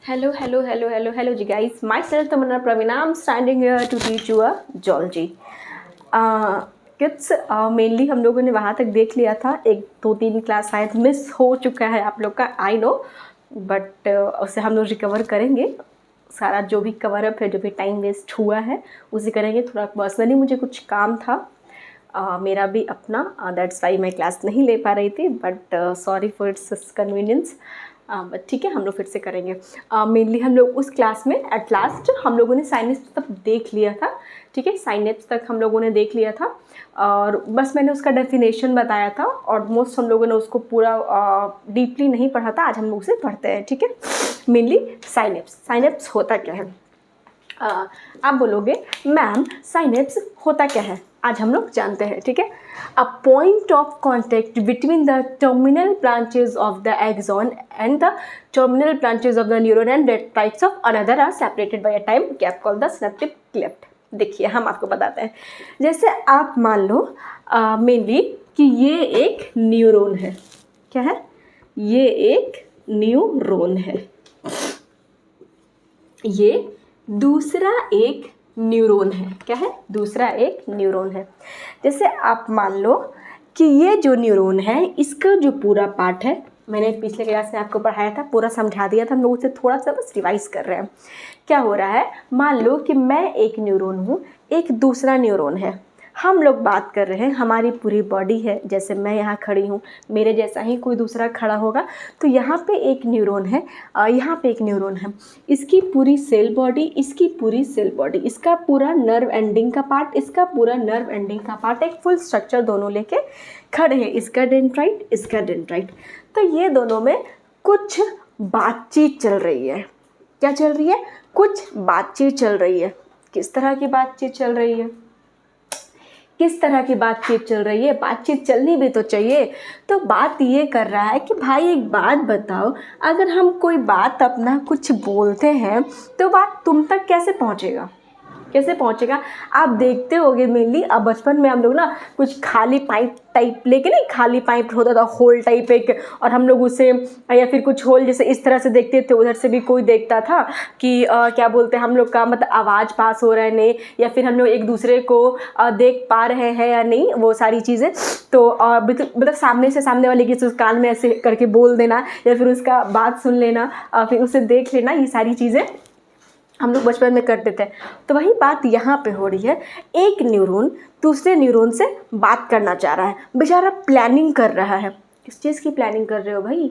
Hello, hello, hello, hello, hello, जी guys. Myself Tamanna Pravina. I'm standing here to teach you a geology. Kids mainly हम लोगों ने वहाँ तक देख लिया था, 1 2 3 क्लास शायद मिस हो चुका है आप लोग का, आई नो, बट उसे हम लोग रिकवर करेंगे. सारा जो भी कवर अप है, जो भी टाइम वेस्ट हुआ है उसे करेंगे. थोड़ा पर्सनली मुझे कुछ काम था मेरा भी अपना, दैट्स वाई मैं क्लास नहीं ले पा रही थी, but sorry for its convenience. But ठीक है, हम लोग फिर से करेंगे. मेनली हम लोग उस क्लास में एट लास्ट हम लोगों ने साइनेप्स तक देख लिया था. ठीक है, साइनेप्स तक हम लोगों ने देख लिया था और बस मैंने उसका डेफिनेशन बताया था. ऑलमोस्ट हम लोगों ने उसको पूरा डीपली नहीं पढ़ा था. आज हम लोग उसे पढ़ते हैं. ठीक है, मेनली साइनेप्स होता क्या है. आप बोलोगे मैम साइनेप्स होता क्या है, आज हम लोग जानते हैं. ठीक है, a point of contact between the terminal branches of the axon and the terminal branches of the neuron and dendrites of another are separated by a time gap called the synaptic cleft. देखिए, हम आपको बताते हैं. जैसे आप मान लो mainly कि ये एक न्यूरॉन है. क्या है? ये एक न्यूरॉन है. ये दूसरा एक न्यूरॉन है. क्या है? दूसरा एक न्यूरॉन है. जैसे आप मान लो कि ये जो न्यूरॉन है, इसका जो पूरा पार्ट है, मैंने पिछले क्लास में आपको पढ़ाया था, पूरा समझा दिया था. हम लोग उसे थोड़ा सा बस रिवाइज कर रहे हैं. क्या हो रहा है, मान लो कि मैं एक न्यूरॉन हूँ, एक दूसरा न्यूरॉन है. हम लोग बात कर रहे हैं, हमारी पूरी बॉडी है. जैसे मैं यहाँ खड़ी हूँ, मेरे जैसा ही कोई दूसरा खड़ा होगा, तो यहाँ पे एक न्यूरॉन है, यहाँ पे एक न्यूरॉन है. इसकी पूरी सेल बॉडी, इसकी पूरी सेल बॉडी, इसका पूरा नर्व एंडिंग का पार्ट, इसका पूरा नर्व एंडिंग का पार्ट, एक फुल स्ट्रक्चर दोनों लेके खड़े हैं. इसका डेंड्राइट, इसका डेंड्राइट. तो ये दोनों में कुछ बातचीत चल रही है. क्या चल रही है? कुछ बातचीत चल रही है. किस तरह की बातचीत चल रही है? किस तरह की बातचीत चल रही है? बातचीत चलनी भी तो चाहिए. तो बात ये कर रहा है कि भाई एक बात बताओ, अगर हम कोई बात अपना कुछ बोलते हैं तो बात तुम तक कैसे पहुंचेगा? कैसे पहुंचेगा? आप देखते होगे मेनली, अब बचपन में हम लोग ना कुछ खाली पाइप टाइप लेके, नहीं खाली पाइप होता था, होल टाइप एक, और हम लोग उसे या फिर कुछ होल जैसे इस तरह से देखते थे, उधर से भी कोई देखता था कि क्या बोलते हैं हम लोग का, मतलब आवाज़ पास हो रहा है नहीं, या फिर हम लोग एक दूसरे को देख पा रहे हैं या नहीं, वो सारी चीज़ें. तो मतलब सामने से सामने वाले की कान में ऐसे करके बोल देना, या फिर उसका बात सुन लेना, फिर उसे देख लेना, ये सारी चीज़ें हम लोग बचपन में करते थे. तो वही बात यहाँ पे हो रही है. एक न्यूरॉन दूसरे न्यूरॉन से बात करना चाह रहा है. बेचारा प्लानिंग कर रहा है. किस चीज़ की प्लानिंग कर रहे हो भाई?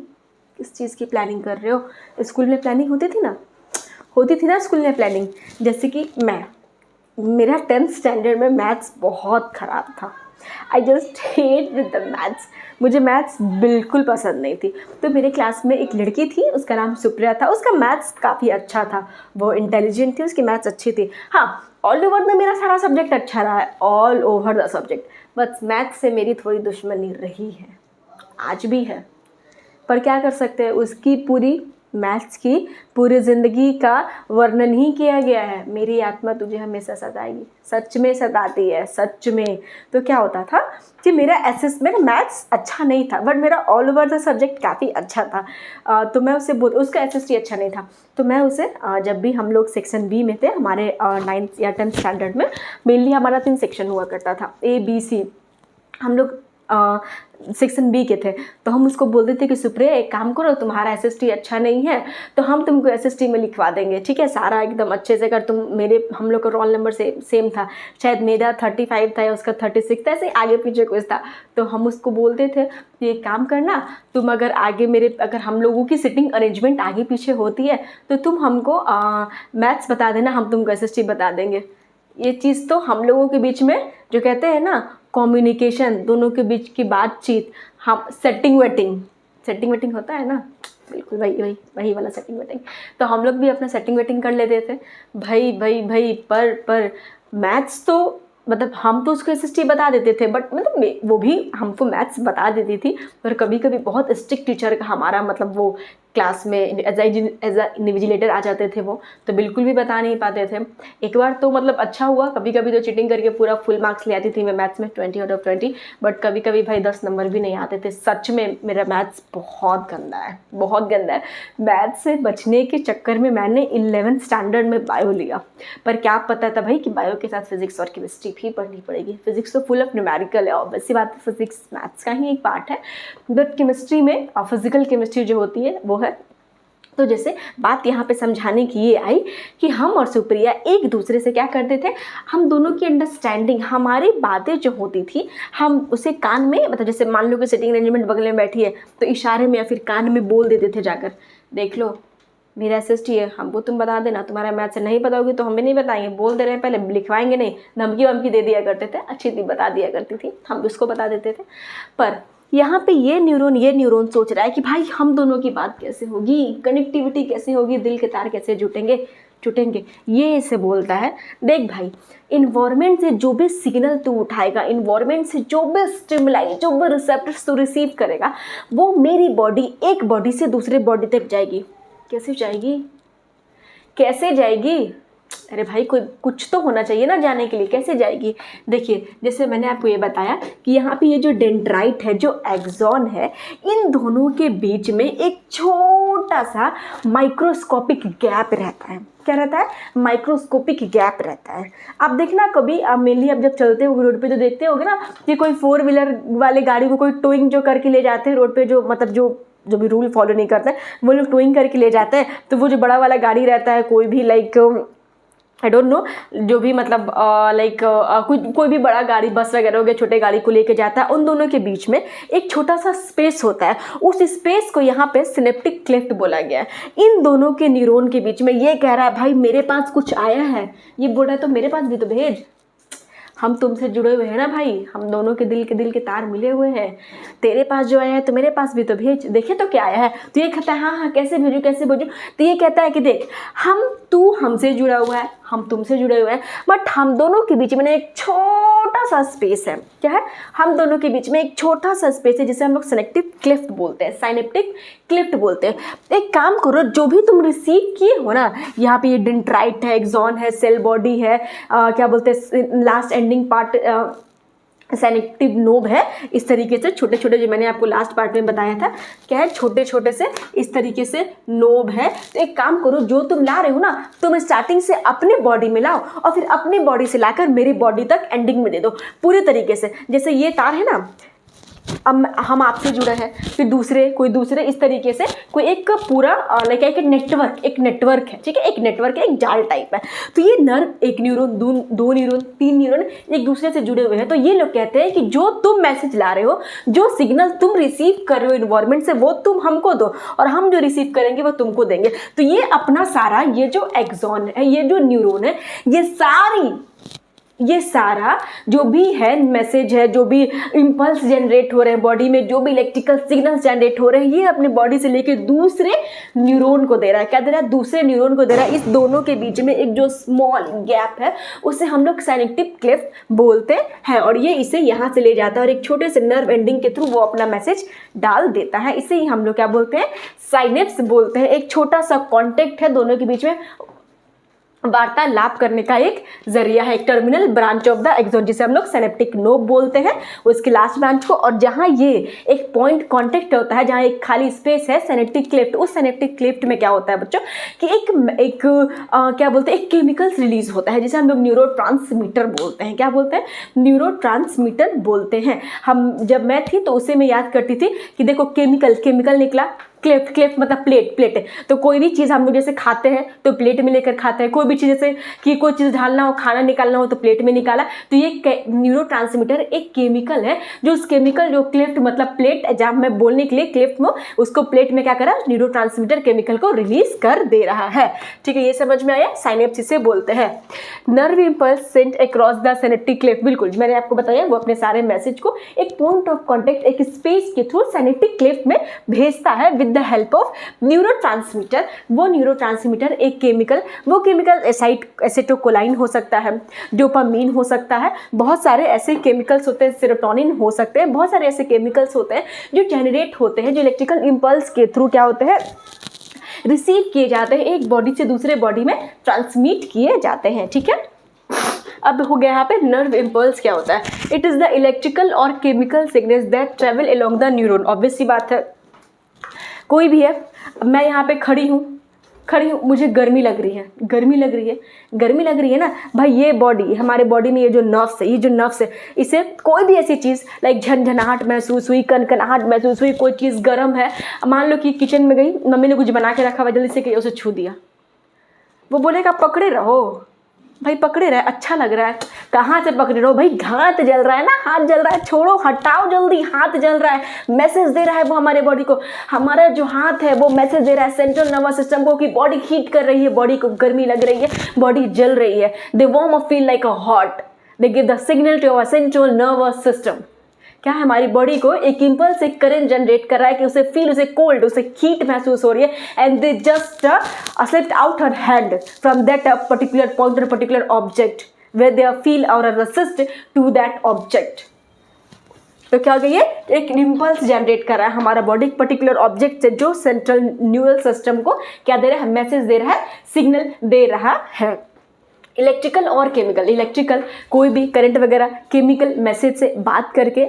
किस चीज़ की प्लानिंग कर रहे हो? स्कूल में प्लानिंग होती थी ना, स्कूल में प्लानिंग. जैसे कि मेरा 10th स्टैंडर्ड में मैथ्स बहुत ख़राब था. I just hate with the maths. मुझे मैथ्स बिल्कुल पसंद नहीं थी. तो मेरे क्लास में एक लड़की थी, उसका नाम सुप्रिया था. उसका मैथ्स काफ़ी अच्छा था, वो इंटेलिजेंट थी, उसकी मैथ्स अच्छी थी. हाँ, ऑल ओवर में मेरा सारा सब्जेक्ट अच्छा रहा है, ऑल ओवर द सब्जेक्ट. बस मैथ्स से मेरी थोड़ी दुश्मनी रही है, आज भी है. पर क्या कर सकते हैं, उसकी पूरी मैथ्स की पूरी ज़िंदगी का वर्णन ही किया गया है. मेरी आत्मा तुझे हमेशा सताएगी. सच में सताती है, सच में. तो क्या होता था कि मेरा मैथ्स अच्छा नहीं था, बट मेरा ऑल ओवर द सब्जेक्ट काफ़ी अच्छा था. तो मैं उससे उसका SST अच्छा नहीं था, तो मैं उसे जब भी हम लोग सेक्शन बी में थे, हमारे 9th या 10th स्टैंडर्ड में मेनली हमारा 3 सेक्शन हुआ करता था, ABC. हम लोग सेक्शन बी के थे. तो हम उसको बोलते थे कि सुप्रिया एक काम करो, तुम्हारा SST अच्छा नहीं है तो हम तुमको SST में लिखवा देंगे. ठीक है, सारा एकदम अच्छे से कर. हम लोग का रोल नंबर सेम था, शायद मेरा 35 था या उसका 36 था, ऐसे आगे पीछे कुछ था. तो हम उसको बोलते थे कि एक काम करना, तुम अगर हम लोगों की सिटिंग अरेंजमेंट आगे पीछे होती है तो तुम हमको मैथ्स बता देना, हम तुमको SST बता देंगे. ये चीज़ तो हम लोगों के बीच में जो कहते हैं ना कम्युनिकेशन, दोनों के बीच की बातचीत, हम सेटिंग वेटिंग होता है ना, बिल्कुल वही वाला सेटिंग वेटिंग. तो हम लोग भी अपना सेटिंग वेटिंग कर लेते थे भाई. पर मैथ्स तो मतलब हम तो उसको SST बता देते थे, बट मतलब वो भी हमको मैथ्स बता देती थी. पर कभी कभी बहुत स्ट्रिक्ट टीचर का हमारा मतलब वो क्लास में एज अ इन्विजिलेटर आ जाते थे वो, तो बिल्कुल भी बता नहीं पाते थे। एक बार तो मतलब अच्छा हुआ, कभी कभी तो चीटिंग करके पूरा फुल मार्क्स ले आती थी मैं मैथ्स में 20/20, बट कभी कभी भाई 10 नंबर भी नहीं आते थे। सच में मेरा मैथ्स बहुत गंदा है, बहुत गंदा है। मैथ्स से बचने के चक्कर में मैंने 11th स्टैंडर्ड में बायो लिया, पर क्या पता था भाई कि बायो के साथ फिजिक्स और केमिस्ट्री भी पढ़नी पड़ेगी। फिजिक्स तो फुल ऑफ न्यूमेरिकल है, ऑब्वियस सी बात है, फिजिक्स मैथ्स का ही एक पार्ट है, बट केमिस्ट्री में फिजिकल केमिस्ट्री जो होती है वो है। तो जैसे बात यहाँ पे समझाने की ये आई कि हम और सुप्रिया एक दूसरे से क्या करते थे, हम दोनों की अंडरस्टैंडिंग, हमारी बातें जो होती थी हम उसे कान में, मतलब जैसे मान लो कि सिटिंग अरेंजमेंट बगल में बैठी है तो इशारे में या फिर कान में बोल देते थे जाकर, देख लो मेरा एसएसटी है, हमको तुम बता देना, तुम्हारा मैथ से नहीं पता होगी तो हम भी नहीं बताएंगे, बोल दे रहे हैं पहले, लिखवाएंगे नहीं, धमकी वमकी दे दिया करते थे, अच्छी थी बता दिया करती थी, हम उसको बता देते थे। पर यहाँ पे ये न्यूरॉन सोच रहा है कि भाई हम दोनों की बात कैसे होगी, कनेक्टिविटी कैसे होगी, दिल के तार कैसे जुटेंगे। ये इसे बोलता है, देख भाई इन्वायरमेंट से जो भी सिग्नल तू उठाएगा, इन्वायरमेंट से जो भी स्टिमुलाई, जो भी रिसेप्टर्स तू रिसीव करेगा, वो मेरी बॉडी, एक बॉडी से दूसरे बॉडी तक जाएगी। कैसे जाएगी? अरे भाई कोई कुछ तो होना चाहिए ना जाने के लिए, कैसे जाएगी? देखिए जैसे मैंने आपको ये बताया कि यहाँ पे ये जो डेंड्राइट है, जो एक्सॉन है, इन दोनों के बीच में एक छोटा सा माइक्रोस्कोपिक गैप रहता है। क्या रहता है? माइक्रोस्कोपिक गैप रहता है। आप देखना कभी, आप मेनली आप जब चलते हो रोड पे तो देखते होगे ना कि कोई 4 व्हीलर वाले गाड़ी को कोई टोइंग जो करके ले जाते हैं रोड पे, जो मतलब जो भी रूल फॉलो नहीं करते वो लोग टोइंग करके ले जाते हैं, तो वो जो बड़ा वाला गाड़ी रहता है, कोई भी लाइक आई डोंट नो, जो भी मतलब कोई भी बड़ा गाड़ी, बस वगैरह हो गया, छोटे गाड़ी को लेके जाता है, उन दोनों के बीच में एक छोटा सा स्पेस होता है। उस स्पेस को यहाँ पे सिनेप्टिक क्लेफ्ट बोला गया है। इन दोनों के न्यूरॉन के बीच में ये कह रहा है भाई मेरे पास कुछ आया है, ये बोल रहा है तो मेरे पास भी तो भेज, हम तुमसे जुड़े हुए हैं ना भाई, हम दोनों के दिल के तार मिले हुए हैं, तेरे पास जो आया है तो मेरे पास भी तो भेज, देखे तो क्या आया है। तो ये कहता है हाँ कैसे भेजूँ। तो ये कहता है कि देख तू हमसे जुड़ा हुआ है, हम तुमसे जुड़े हुए हैं, बट हम दोनों के बीच में एक छोटा सा स्पेस है। क्या है? हम दोनों के बीच में एक छोटा सा स्पेस है जिसे हम लोग सिनेप्टिक क्लेफ्ट बोलते हैं, साइनेप्टिक क्लेफ्ट बोलते हैं। एक काम करो, जो भी तुम रिसीव किए हो ना, यहाँ पे ये डेंड्राइट है, एक्सॉन है, सेल बॉडी है, क्या बोलते हैं last ending part synaptic knob है, इस तरीके से छोटे छोटे, जो मैंने आपको लास्ट पार्ट में बताया था, क्या है छोटे छोटे से इस तरीके से नोब है। तो एक काम करो, जो तुम ला रहे हो ना, तुम स्टार्टिंग से अपने बॉडी में लाओ और फिर अपनी बॉडी से लाकर मेरी बॉडी तक एंडिंग में दे दो पूरे तरीके से। जैसे ये तार है ना, अब हम आपसे जुड़े हैं, फिर कोई दूसरे इस तरीके से कोई एक पूरा लाइक एक नेटवर्क है, ठीक है, एक नेटवर्क है, एक जाल टाइप है। तो ये नर्व, एक न्यूरॉन, दो न्यूरॉन, 3 न्यूरॉन एक दूसरे से जुड़े हुए हैं। तो ये लोग कहते हैं कि जो तुम मैसेज ला रहे हो, जो सिग्नल तुम रिसीव कर रहे हो इन्वायरमेंट से, वो तुम हमको दो और हम जो रिसीव करेंगे वो तुमको देंगे। तो ये अपना सारा, ये जो एक्सॉन है, ये जो न्यूरॉन है, ये सारा जो भी है मैसेज है, जो भी इम्पल्स जनरेट हो रहे हैं बॉडी में, जो भी इलेक्ट्रिकल सिग्नल्स जनरेट हो रहे हैं, ये अपने बॉडी से लेके दूसरे न्यूरॉन को दे रहा है। क्या दे रहा है? दूसरे न्यूरॉन को दे रहा है। इस दोनों के बीच में एक जो स्मॉल गैप है उसे हम लोग सिनेप्टिक क्लेफ्ट बोलते हैं, और ये इसे यहाँ से ले जाता है और एक छोटे से नर्व एंडिंग के थ्रू वो अपना मैसेज डाल देता है। इसे ही हम लोग क्या बोलते हैं? साइनेप्स बोलते हैं। एक छोटा सा कॉन्टेक्ट है दोनों के बीच में, वार्तालाप करने का एक जरिया है, एक terminal branch of the axon, जिसे हम लोग सिनेप्टिक नोब बोलते हैं, उसके लास्ट ब्रांच को। और जहां ये एक पॉइंट कांटेक्ट होता है, जहां एक खाली स्पेस है, सिनेप्टिक क्लेफ्ट, उस सिनेप्टिक क्लेफ्ट में क्या होता है बच्चों कि एक क्या बोलते हैं, एक केमिकल्स रिलीज होता है जिसे हम लोग न्यूरोट्रांसमीटर बोलते हैं। क्या बोलते हैं? न्यूरोट्रांसमीटर बोलते हैं। हम जब मैं थी तो उसे मैं याद करती थी कि देखो केमिकल निकला, क्लेफ्ट मतलब प्लेट है। तो कोई भी चीज़ हम लोग जैसे खाते हैं तो प्लेट में लेकर खाते हैं, कोई भी चीज़ जैसे कि कोई चीज़ ढालना हो, खाना निकालना हो तो प्लेट में निकाला। तो ये न्यूरोट्रांसमीटर एक केमिकल है, जो उस केमिकल जो क्लेफ्ट मतलब प्लेट, जहाँ मैं बोलने के लिए क्लेफ्ट में उसको प्लेट में क्या करा, न्यूरोट्रांसमीटर केमिकल को रिलीज कर दे रहा है। ठीक है, ये समझ में आया? साइनेप्स इसे बोलते हैं। Nerve impulse Saint across the synaptic cleft, बिल्कुल मैंने आपको बताया, वो अपने सारे मैसेज को एक पॉइंट ऑफ कॉन्टेक्ट, एक स्पेस के थ्रू सिनेप्टिक क्लेफ्ट में भेजता है with the help of neurotransmitter. वो न्यूरोट्रांसमीटर एक केमिकल, वो केमिकल एसिटोकोलाइन हो सकता है, डोपामीन हो सकता है, बहुत सारे ऐसे केमिकल्स होते हैं, सेरोटोनिन हो सकते हैं, बहुत सारे ऐसे केमिकल्स होते हैं जो जनरेट होते हैं, जो इलेक्ट्रिकल इम्पल्स के थ्रू क्या होते हैं, रिसीव किए जाते हैं, एक बॉडी से दूसरे बॉडी में ट्रांसमिट किए जाते हैं, ठीक है। अब हो गया यहाँ पे नर्व इम्पल्स क्या होता है। इट इज़ द इलेक्ट्रिकल और chemical signals that travel along the neuron. Obvious सी बात है, कोई भी है, मैं यहाँ पे खड़ी हूँ, मुझे गर्मी लग रही है ना भाई, ये बॉडी, हमारे बॉडी में ये जो नर्व्स है, इसे कोई भी ऐसी चीज़ लाइक झनझनाहट महसूस हुई, कनकनाहट महसूस हुई, कोई चीज़ गर्म है, मान लो कि किचन में गई, मम्मी ने कुछ बना के रखा हुआ, जल्दी से कि उसे छू दिया, वो बोलेगा पकड़े रहो भाई, पकड़े रहे, अच्छा लग रहा है, कहाँ से पकड़े रहो भाई, हाथ जल रहा है ना, हाथ जल रहा है, छोड़ो, हटाओ जल्दी, हाथ जल रहा है, मैसेज दे रहा है वो हमारे बॉडी को, हमारा जो हाथ है वो मैसेज दे रहा है सेंट्रल नर्वस सिस्टम को कि बॉडी हीट कर रही है, बॉडी को गर्मी लग रही है, बॉडी जल रही है, they warm up feel like a hot, they give the signal to our central nervous system. क्या है, हमारी बॉडी को एक इम्पल्स, एक करंट जनरेट कर रहा है कि उसे फील, उसे कोल्ड, उसे हीट महसूस हो रही है, and they just slipped out her hand from that particular point और particular object where they feel और रेसिस्ट टू दैट ऑब्जेक्ट। तो क्या हो गई है, एक इम्पल्स जनरेट कर रहा है हमारा बॉडी पर्टिकुलर ऑब्जेक्ट से, जो सेंट्रल न्यूरल सिस्टम को क्या दे रहा है, मैसेज दे रहा है, सिग्नल दे रहा है। इलेक्ट्रिकल और केमिकल, इलेक्ट्रिकल कोई भी करंट वगैरह, केमिकल मैसेज से बात कर रहे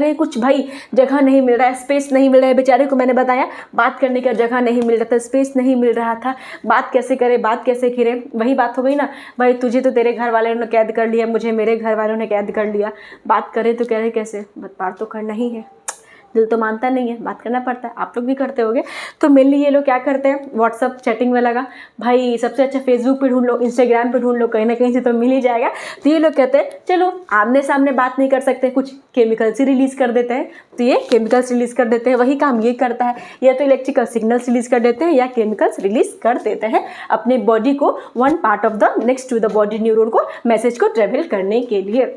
हैं, कुछ भाई जगह नहीं मिल रहा है, स्पेस नहीं मिल रहा है बेचारे को, मैंने बताया बात करने का जगह नहीं मिल रहा था, स्पेस नहीं मिल रहा था, बात कैसे करें, बात कैसे करें, वही बात हो गई ना भाई, तुझे तो तेरे घर वालों ने कैद कर लिया, मुझे मेरे घर वालों ने कैद कर लिया, बात करें तो कह रहे कैसे, बात तो करना ही है, दिल तो मानता नहीं है, बात करना पड़ता है, आप लोग भी करते होगे। तो मेनली ये लोग क्या करते हैं, व्हाट्सअप चैटिंग में लगा भाई, सबसे अच्छा फेसबुक पे ढूंढ लो, इंस्टाग्राम पे ढूंढ लो, कहीं ना कहीं से तो मिल ही जाएगा। तो ये लोग कहते हैं चलो आमने सामने बात नहीं कर सकते, कुछ केमिकल्स ही रिलीज़ कर देते हैं, तो ये केमिकल्स रिलीज़ कर देते हैं, वही काम ये करता है, या तो इलेक्ट्रिकल सिग्नल्स रिलीज़ कर देते हैं या केमिकल्स रिलीज़ कर देते हैं अपने बॉडी को one part of the next to the body neuron को मैसेज को ट्रेवल करने के लिए।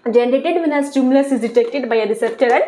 Generated when a stimulus is detected by a receptor and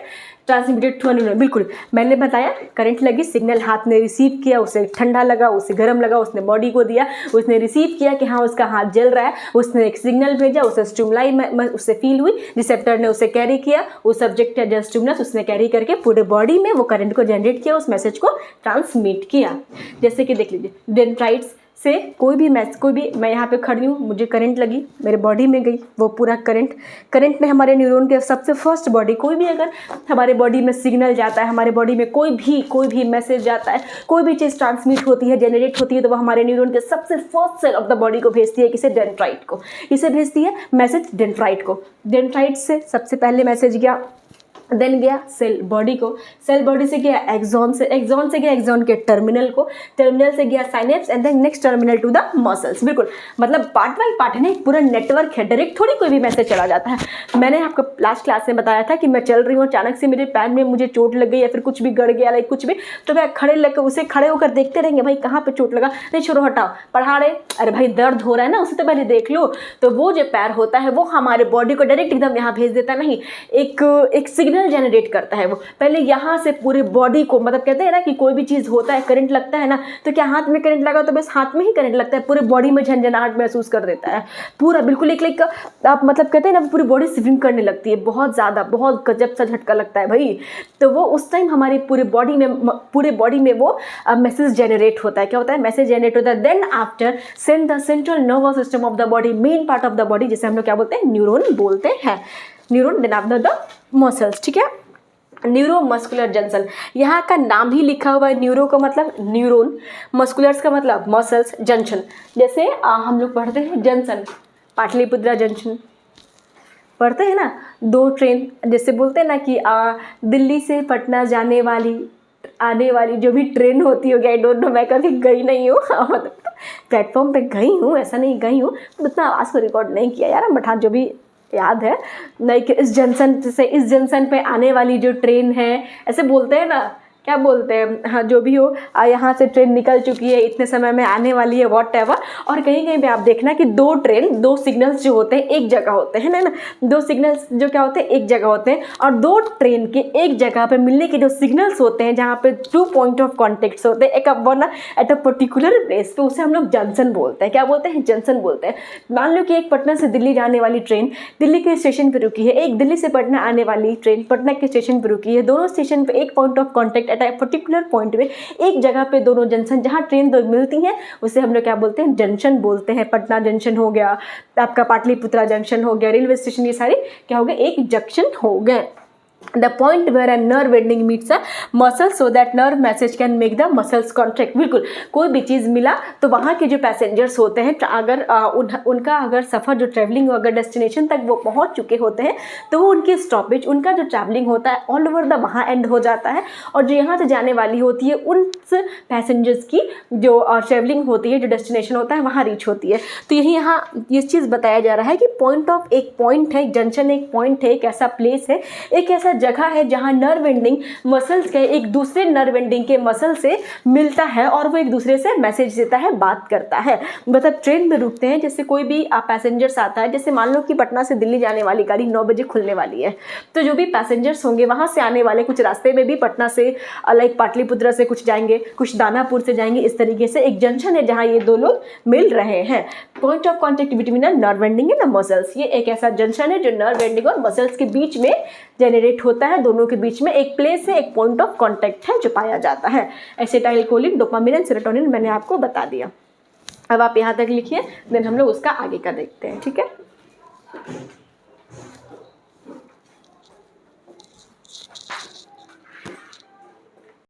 transmitted to a neuron. बिल्कुल मैंने बताया, करंट लगी, सिग्नल हाथ ने रिसीव किया, उसे ठंडा लगा, उसे गर्म लगा, उसने बॉडी को दिया, उसने रिसीव किया कि हाँ उसका हाथ जल रहा है, उसने एक सिग्नल भेजा, उसे स्टिमुलाई उससे फील हुई, रिसेप्टर ने उसे कैरी किया, उस सब्जेक्ट या जस्ट स्टिमुलस उसने कैरी करके पूरे बॉडी में वो करंट को जनरेट किया, उस मैसेज को ट्रांसमिट किया। जैसे कि देख लीजिए, डेंड्राइट्स से कोई भी मैं यहाँ पे खड़ी हूँ, मुझे करंट लगी, मेरे बॉडी में गई, वो पूरा करंट ने हमारे न्यूरॉन के सबसे फर्स्ट बॉडी, कोई भी अगर हमारे बॉडी में सिग्नल जाता है, हमारे बॉडी में कोई भी मैसेज जाता है, कोई भी चीज़ ट्रांसमिट होती है, जनरेट होती है, तो वो हमारे न्यूरॉन के सबसे first cell of the body को भेजती है, किसे, डेंड्राइट को, इसे भेजती है मैसेज डेंड्राइट को। डेंड्राइट से सबसे पहले मैसेज गया, देन गया सेल बॉडी को, सेल बॉडी से गया एक्सॉन से गया एक्सॉन के टर्मिनल को, टर्मिनल से गया synapse and then next terminal to the muscles. बिल्कुल मतलब पार्ट बाई पार्ट है ना, एक पूरा नेटवर्क है, डायरेक्ट थोड़ी कोई भी मैसेज चला जाता है। मैंने आपको लास्ट क्लास में बताया था कि मैं चल रही हूँ, अचानक से मेरे पैर में मुझे चोट लग गई या फिर कुछ भी गड़ गया, लाइक कुछ भी, तो मैं खड़े होकर देखते रहेंगे भाई कहाँ पे चोट लगा, नहीं छोड़ो हटाओ, पढ़ा रहे, अरे भाई दर्द हो रहा है ना, उसे तो पहले देख लो। तो वो जो पैर होता है वो हमारे बॉडी को डायरेक्ट एकदम यहाँ भेज देता नहीं, एक सिग्नल जनरेट करता है, वो पहले यहाँ से पूरे बॉडी को, मतलब कहते हैं ना कि कोई भी चीज़ होता है, करंट लगता है ना, तो क्या हाथ में करंट लगा तो बस हाथ में ही करंट लगता है, पूरे बॉडी में झंझनाहट महसूस कर देता है पूरा, बिल्कुल एक आप मतलब कहते हैं ना पूरी बॉडी स्विंग करने लगती है, बहुत ज़्यादा, बहुत गजब सा झटका लगता है भाई। तो वो उस टाइम हमारी पूरे बॉडी में वो मैसेज जनरेट होता है। क्या होता है, मैसेज जनरेट होता है, then after send the central nervous system of the body, main part of the body, जिसे हम लोग क्या बोलते हैं, न्यूरॉन बोलते हैं, neuron, then after the muscles, ठीक है। न्यूरोमस्कुलर जंक्शन, यहाँ का नाम ही लिखा हुआ है, न्यूरो का मतलब न्यूरॉन, मस्कुलर्स का मतलब मसल्स, जंक्शन, जैसे हम लोग पढ़ते हैं जंक्शन, पाटलिपुत्रा जंक्शन पढ़ते हैं ना, दो ट्रेन, जैसे बोलते हैं ना कि दिल्ली से पटना आने वाली जो भी ट्रेन होती होगी, आई डोंट नो, मैं कभी गई नहीं हूँ, मतलब प्लेटफॉर्म पे गई हूँ, ऐसा नहीं गई हूँ, उतना आवाज़ को रिकॉर्ड नहीं किया यार, बट जो भी याद है, लाइक इस जंक्शन पे आने वाली जो ट्रेन है, ऐसे बोलते हैं ना, क्या बोलते हैं, हाँ जो भी हो, यहाँ से ट्रेन निकल चुकी है, इतने समय में आने वाली है, वॉट एवर। और कहीं कहीं पे आप देखना कि दो सिग्नल्स जो होते हैं एक जगह होते हैं ना, दो सिग्नल्स जो क्या होते हैं एक जगह होते हैं, और दो ट्रेन के एक जगह पे मिलने के जो सिग्नल्स होते हैं, जहाँ पे 2 पॉइंट ऑफ कॉन्टेक्ट्स होते हैं, एक one at a particular place पे, उसे हम लोग जंक्शन बोलते हैं। क्या बोलते हैं, जंक्शन बोलते हैं। मान लो कि एक पटना से दिल्ली जाने वाली ट्रेन दिल्ली के स्टेशन पर रुकी है, एक दिल्ली से पटना आने वाली ट्रेन पटना के स्टेशन पर रुकी है, दोनों स्टेशन पर एक point of contact eight a particular point में, एक जगह पे दोनों जंक्शन जहाँ ट्रेन दो मिलती हैं उसे हम लोग क्या बोलते हैं, जंक्शन बोलते हैं। पटना जंक्शन हो गया, आपका पाटलिपुत्रा जंक्शन हो गया, रेलवे स्टेशन, ये सारे क्या हो गए, एक जंक्शन हो गए। The point where a nerve ending meets a muscle so that nerve message can make the muscles contract। बिल्कुल, कोई भी चीज़ मिला तो वहाँ के जो पैसेंजर्स होते हैं, अगर उनका अगर सफ़र जो ट्रैवलिंग अगर डेस्टिनेशन तक वो पहुँच चुके होते हैं तो वो उनकी स्टॉपेज, उनका जो ट्रैवलिंग होता है ऑल ओवर द वहाँ एंड हो जाता है, और जो यहाँ से जाने वाली होती है उन पैसेंजर्स की जो ट्रैवलिंग होती है, जो डेस्टिनेशन होता है वहाँ रीच होती है। तो यही यहाँ ये चीज़ बताया जा रहा है कि पॉइंट ऑफ, एक पॉइंट है, जंक्शन एक पॉइंट है, एक ऐसा प्लेस है, एक ऐसा जगह है जहां नर्व एंडिंग मसल्स के एक दूसरे नर्व एंडिंग के मसल से मिलता है और वो एक दूसरे से मैसेज देता है, बात करता है। मतलब ट्रेन में रुकते हैं, जैसे कोई भी पैसेंजर्स आता है, जैसे मान लो कि पटना से दिल्ली जाने वाली गाड़ी 9 बजे खुलने वाली है, तो जो भी पैसेंजर्स होंगे वहां से आने वाले, कुछ रास्ते में भी पटना से लाइक पाटलिपुत्रा से कुछ जाएंगे, कुछ दानापुर से जाएंगे, इस तरीके से एक जंक्शन है जहाँ ये दो लोग मिल रहे हैं। Point of contact between a nerve ending and muscles, ये एक ऐसा जंक्शन है जो नर्व एंडिंग और मसल्स के बीच में जेनरेट होता है, दोनों के बीच में एक प्लेस है, एक पॉइंट ऑफ कांटेक्ट है जो पाया जाता है। एसिटाइलकोलिन, डोपामिन एंड सेरोटोनिन मैंने आपको बता दिया। अब आप यहाँ तक लिखिए, देन हम लोग उसका आगे का देखते हैं, ठीक है।